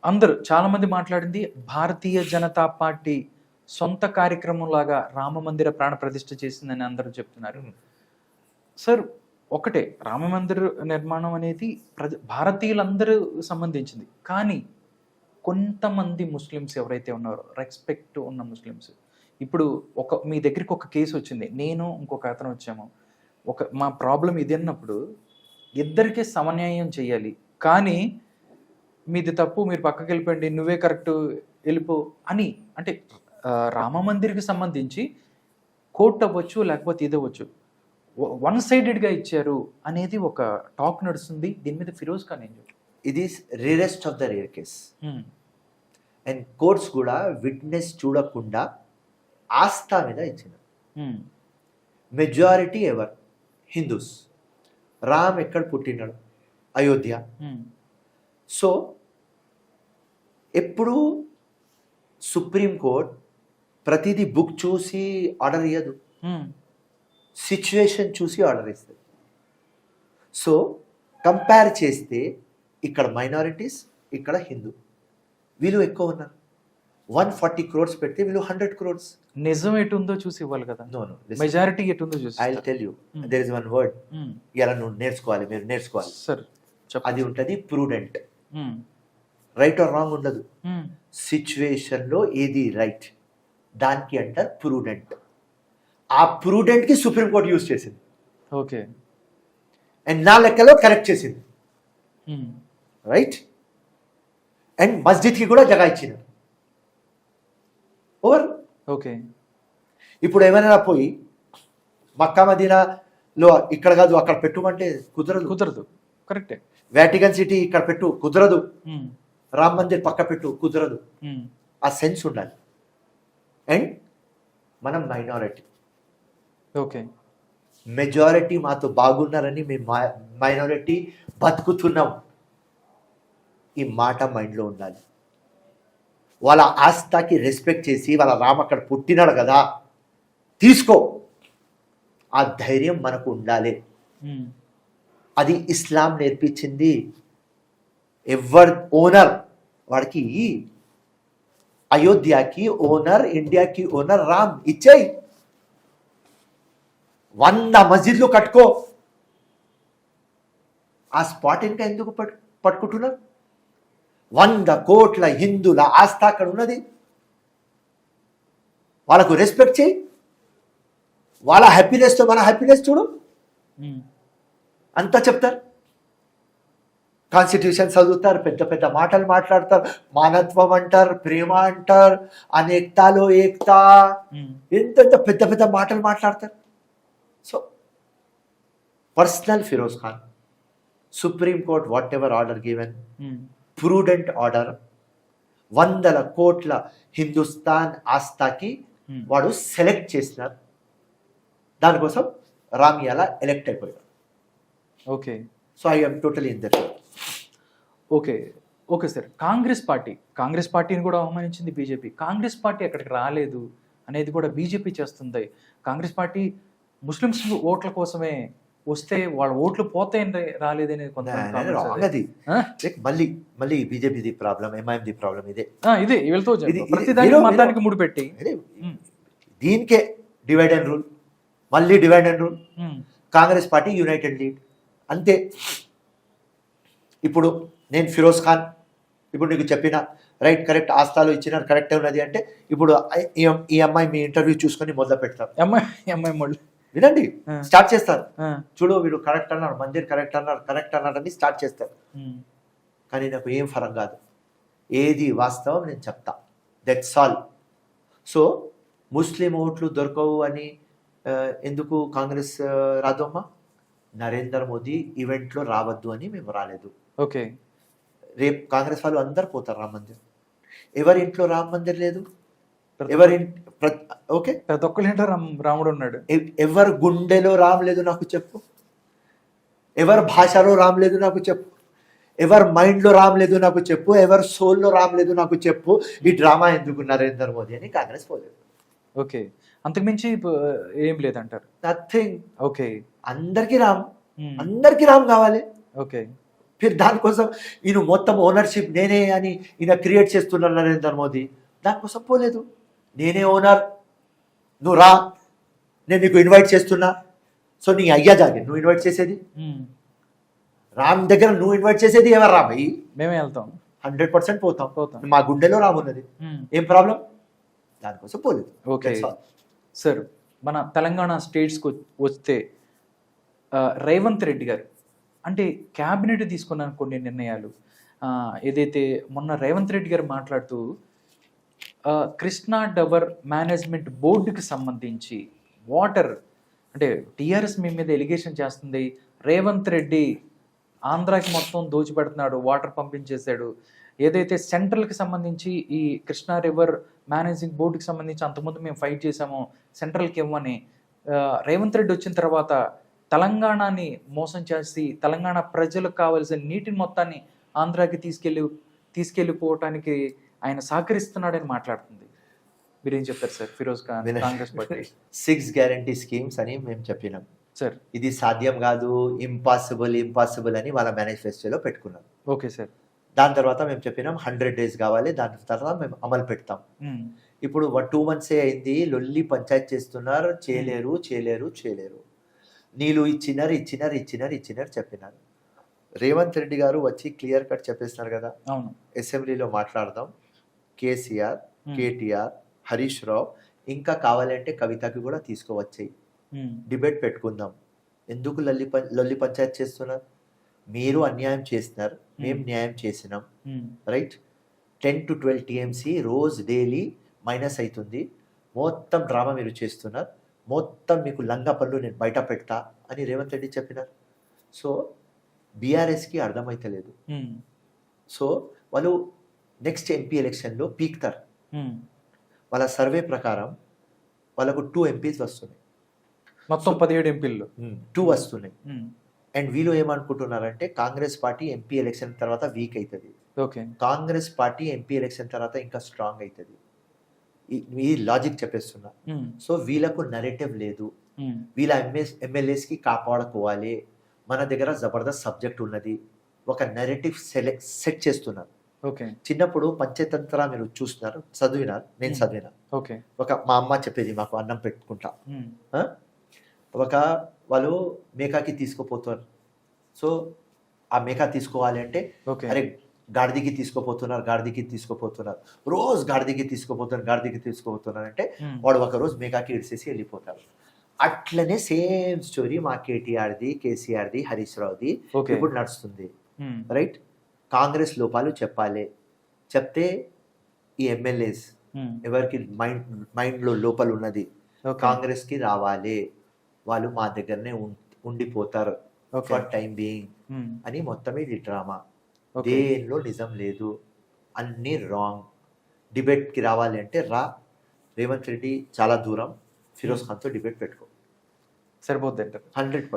అందరూ చాలా మంది మాట్లాడింది భారతీయ జనతా పార్టీ సొంత కార్యక్రమం లాగా రామ మందిర ప్రాణ ప్రతిష్ఠ చేసిందని అందరూ చెప్తున్నారు. సార్, ఒకటే రామ మందిర నిర్మాణం అనేది భారతీయులందరూ సంబంధించింది. కానీ కొంతమంది ముస్లిమ్స్ ఎవరైతే ఉన్నారో, రెస్పెక్ట్ ఉన్న ముస్లిమ్స్, ఇప్పుడు మీ దగ్గరికి ఒక కేసు వచ్చింది, నేను ఇంకొక అతను వచ్చాము, మా ప్రాబ్లం ఇది అన్నప్పుడు ఇద్దరికీ సమన్యాయం చేయాలి. కానీ మీది తప్పు, మీరు పక్కకి వెళ్ళిపోండి, నువ్వే కరెక్ట్, వెళ్ళిపో అని, అంటే రామ మందిర్కి సంబంధించి కోర్టు అవ్వచ్చు, లేకపోతే ఇది అవ్వచ్చు, వన్ సైడెడ్గా ఇచ్చారు అనేది ఒక టాక్ నడుస్తుంది. దీని మీద ఫిరోజ్ ఖాన్ ఏం చెప్పారు? ఇది rarest of the rare case. And courts కూడా విట్నెస్ చూడకుండా ఆస్థా మీద ఇచ్చినారు. Majority ever Hindus. రామ్ ఎక్కడ పుట్టినాడు? అయోధ్య. సో ఎప్పుడు సుప్రీం కోర్ట్ ప్రతిదీ బుక్ చూసి ఆర్డర్ ఇయ్యదు, సిచ్యువేషన్ చూసి ఆర్డర్ ఇస్తుంది. సో కంపేర్ చేస్తే ఇక్కడ మైనారిటీస్, ఇక్కడ హిందూ, వీళ్ళు ఎక్కువ ఉన్నారు. 140 crores పెడితే వీళ్ళు 100 crores. నిజం ఎటుందో చూసి ఇవ్వాలి కదా. నో, మెజారిటీ ఎటుందో చూసి. I will tell you, there is one word ఇలా నువ్వు నేర్చుకోవాలి, మీరు నేర్చుకోవాలి. సార్, అది ఉంటుంది ప్రూడెంట్. రైట్ ఆర్ రాంగ్ ఉండదు. సిచ్యువేషన్ లో ఏది రైట్ దానికి అంటారు ప్రూడెంట్. ఆ ప్రూడెంట్ కి సుప్రీంకోర్టు యూజ్ చేసింది. ఓకే. అండ్ నా లెక్కలో కరెక్ట్ చేసింది. రైట్. అండ్ మస్జిద్ కి కూడా జగా ఇచ్చింది. ఓవర్. ఓకే. ఇప్పుడు ఏమైనా పోయి మక్కా మదీనాలో ఇక్కడ కాదు అక్కడ పెట్టుమంటే కుదరదు. కరెక్టే. వాటికన్ సిటీ ఇక్కడ పెట్టు కుదరదు, రామ్ మందిర్ పక్క పెట్టు కుదరదు. ఆ సెన్స్ ఉండాలి. అండ్ మనం మైనారిటీ, ఓకే, మెజారిటీ మాతో బాగున్నారని మేము మైనారిటీ బతుకుతున్నాం. ఈ మాట మైండ్లో ఉండాలి. వాళ్ళ ఆస్థాకి రెస్పెక్ట్ చేసి, వాళ్ళ రామ్ అక్కడ పుట్టినాడు కదా, తీసుకో, ఆ ధైర్యం మనకు ఉండాలి. అది ఇస్లాం నేర్పించింది. ఎవర్ ఓనర్ వాడికి, అయోధ్యకి ఓనర్, ఇండియాకి ఓనర్ రామ్. ఇచ్చేయి, 100 మస్జిద్లు కట్టుకో. ఆ స్పాట్ ఇంకా ఎందుకు పట్టుకుంటున్నారు? 100 కోట్ల హిందువుల ఆస్థ అక్కడ ఉన్నది. వాళ్ళకు రెస్పెక్ట్ చేయి. వాళ్ళ హ్యాపీనెస్తో మన హ్యాపీనెస్ చూడు. అంతా చెప్తారు. కాన్స్టిట్యూషన్ చదువుతారు, పెద్ద పెద్ద మాటలు మాట్లాడతారు, మానత్వం అంటారు, ప్రేమ అంటారు, అనేక్తాలో ఏక్తా, ఎంత పెద్ద పెద్ద మాటలు మాట్లాడతారు. So personal Firoz Khan, supreme court whatever order given, prudent order. 100 కోట్ల హిందుస్థాన్ ఆస్థాకి వాడు సెలెక్ట్ చేసినారు. దానికోసం రామియాలా ఎలెక్ట్ అయిపోయారు. Okay. So I am totally in that. Okay sir. Congress పార్టీని కూడా అవమానించింది బీజేపీ. కాంగ్రెస్ పార్టీ అక్కడికి రాలేదు అనేది కూడా బీజేపీ చేస్తుంది. కాంగ్రెస్ పార్టీ ముస్లిమ్స్ ఓట్ల కోసమే వస్తే వాళ్ళ ఓట్లు పోతాయని రాలేదనేది కొంతమంది. మళ్ళీ బీజేపీది ప్రాబ్లం, ఎంఐఎంది ప్రాబ్లం ఇదే వెళ్తూ ప్రతిదానికి మతానికి ముడిపెట్టి దీనికే డివైడ్ అండ్ రూల్, మళ్ళీ divide and rule. Congress party United lead అంతే. ఇప్పుడు నేను ఫిరోజ్ ఖాన్ ఇప్పుడు నీకు చెప్పిన రైట్ కరెక్ట్ ఆస్థాలో ఇచ్చిన కరెక్ట్ ఉన్నది అంటే, ఇప్పుడు ఈ అమ్మాయి మీ ఇంటర్వ్యూ చూసుకొని మొదలు పెడతారు. అమ్మాయి వినండి, స్టార్ట్ చేస్తారు. చూడు వీడు కరెక్ట్ అన్నాడు, మందిర్ కరెక్ట్ అన్నాడు అని స్టార్ట్ చేస్తారు. కానీ నాకు ఏం ఫరం కాదు, ఏది వాస్తవం నేను చెప్తా, దట్స్ ఆల్. సో ముస్లిం ఓట్లు దొరకవు అని ఎందుకు కాంగ్రెస్ రాదు అమ్మా? నరేంద్ర మోదీ ఈవెంట్లో రావద్దు అని మేము రాలేదు. ఓకే. రేపు కాంగ్రెస్ వాళ్ళు అందరు పోతారు రామ్ మందిర్. ఎవరి ఇంట్లో రామ్ మందిర్ లేదు? ఎవరి ఓకే, ప్రతి ఒక్కరి ఇంట్లో రాముడు ఉన్నాడు. ఎవరి గుండెలో రామ్ లేదు నాకు చెప్పు? ఎవరి భాషలో రామ్ లేదు నాకు చెప్పు? ఎవరి మైండ్లో రామ్ లేదు నాకు చెప్పు? ఎవరి సోల్లో రామ్ లేదు నాకు చెప్పు? ఈ డ్రామా ఎందుకు నరేంద్ర మోదీ అని కాంగ్రెస్ పోలేదు. ఓకే, అంతకుమించి ఏం లేదంటారు? నథింగ్. ఓకే, అందరికీ రామ్ కావాలి. ఓకే. మీరు దానికోసం ఈయన మొత్తం ఓనర్షిప్ నేనే అని ఈయన క్రియేట్ చేస్తున్నారు నరేంద్ర మోదీ. దానికోసం పోలేదు. నేనే ఓనర్, నువ్వు రా, నేను నీకు ఇన్వైట్ చేస్తున్నా. సో నీ అయ్యా జాగే నువ్వు ఇన్వైట్ చేసేది, రామ్ దగ్గర నువ్వు ఇన్వైట్ చేసేది ఎవరు రా భయ్? మేమే వెళ్తాం, 100% పోతాం. పోతాం. మా గుండెలో రామ్ ఉన్నది, ఏం ప్రాబ్లం? దానికోసం పోలేదు. Okay That's all. సార్, మన తెలంగాణ స్టేట్స్కి వస్తే రేవంత్ రెడ్డి గారు అంటే క్యాబినెట్ తీసుకున్న కొన్ని నిర్ణయాలు, ఏదైతే మొన్న రేవంత్ రెడ్డి గారు మాట్లాడుతూ కృష్ణా డవర్ మేనేజ్మెంట్ బోర్డుకి సంబంధించి వాటర్ అంటే టీఆర్ఎస్ మీ మీద ఎలిగేషన్ చేస్తుంది, రేవంత్ రెడ్డి ఆంధ్రాకి మొత్తం దోచిపెడుతున్నాడు, వాటర్ పంపించేశాడు. ఏదైతే సెంట్రల్కి సంబంధించి ఈ కృష్ణా రివర్ మేనేజింగ్ బోర్డుకి సంబంధించి అంతకుముందు మేము ఫైట్ చేసాము సెంట్రల్కి ఇవ్వమని, రేవంత్ రెడ్డి వచ్చిన తర్వాత తెలంగాణని మోసం చేసి తెలంగాణ ప్రజలకు కావాల్సిన నీటిని మొత్తాన్ని ఆంధ్రాకి తీసుకెళ్ళిపోవటానికి ఆయన సహకరిస్తున్నాడని మాట్లాడుతుంది. మీరేం చెప్తారు sir? Firoz Khan, Congress party 6 guarantee schemes అని మేము చెప్పినాం సార్. ఇది సాధ్యం కాదు, ఇంపాసిబుల్ అని వాళ్ళ మేనిఫెస్టోలో పెట్టుకున్నాం. Okay sir. దాని తర్వాత మేము చెప్పినాం 100 days కావాలి, దాని తర్వాత మేము అమలు పెడతాం. ఇప్పుడు 2 months అయింది, లొల్లి పంచాయతీ చేస్తున్నారు, చేయలేరు. నీళ్ళు ఇచ్చినారు చెప్పినారు. రేవంత్ రెడ్డి గారు వచ్చి క్లియర్ కట్ చెప్పేస్తున్నారు కదా, అవును, అసెంబ్లీలో మాట్లాడదాం. కేసీఆర్, కేటీఆర్, హరీష్ రావు, ఇంకా కావాలంటే కవితకి కూడా తీసుకువచ్చాయి, డిబేట్ పెట్టుకుందాం. ఎందుకు లొల్లి పంచాయతీ చేస్తున్నారు? మీరు అన్యాయం చేస్తున్నారు, మేము న్యాయం చేసినాం, రైట్? 10 to 12 TMC రోజు డైలీ మైనస్ అవుతుంది. మొత్తం డ్రామా మీరు చేస్తున్నారు, మొత్తం మీకు లంగా పళ్ళు నేను బయట పెడతా అని రేవంత్ రెడ్డి చెప్పినారు. సో బీఆర్ఎస్కి అర్థమైతలేదు. సో వాళ్ళు నెక్స్ట్ ఎంపీ ఎలక్షన్లో పీక్తారు. వాళ్ళ సర్వే ప్రకారం వాళ్ళకు 2 MPs వస్తున్నాయి, మొత్తం 17 ఎంపీల్లో 2 వస్తున్నాయి. అండ్ వీళ్ళు ఏమనుకుంటున్నారంటే కాంగ్రెస్ పార్టీ ఎంపీ ఎలక్షన్ తర్వాత వీక్ అవుతుంది, okay, Congress party MP election తర్వాత ఇంకా స్ట్రాంగ్ అవుతుంది. ఈ లాజిక్ చెప్పేస్తున్నా. సో వీళ్ళకు నరేటివ్ లేదు, వీళ్ళ ఎమ్మెల్యేస్కి కాపాడుకోవాలి, మన దగ్గర జబర్దస్త్ సబ్జెక్ట్ ఉన్నది, ఒక నెరేటివ్ సెట్ చేస్తున్నారు. ఓకే, చిన్నప్పుడు పంచతంత్ర మీరు చూస్తున్నారు, చదివినారు, నేను చదివినా. ఓకే, మా అమ్మ చెప్పేది, మాకు అన్నం పెట్టుకుంటా, వాళ్ళు మేకాకి తీసుకుపోతున్నారు. సో ఆ మేకా తీసుకోవాలి అంటే అరే గాడిదికి తీసుకుపోతున్నారు, రోజు గాడిదికి తీసుకుపోతున్నారు అంటే వాడు ఒక రోజు మేకాకి ఇడిసేసి వెళ్ళిపోతారు. అట్లనే సేమ్ స్టోరీ మా కేటీఆర్ది, కేసీఆర్ది, హరీష్ రావుది ఇప్పుడు నడుస్తుంది, రైట్? కాంగ్రెస్ లోపాలు చెప్పాలి, చెప్తే ఈ ఎమ్మెల్యేస్ ఎవరికి మైండ్లో లోపల ఉన్నది కాంగ్రెస్కి రావాలి, వాళ్ళు మా దగ్గరనే ఉండిపోతారు ఫర్ టైం బీయింగ్ అని. మొత్తం ఇది డ్రామా, దేనిలో నిజం లేదు, అన్నీ రాంగ్. డిబేట్కి రావాలి అంటే రేవంత్ రెడ్డి చాలా దూరం, ఫిరోజ్ ఖాన్తో డిబేట్ పెట్టుకో, సరిపోద్ది 100%.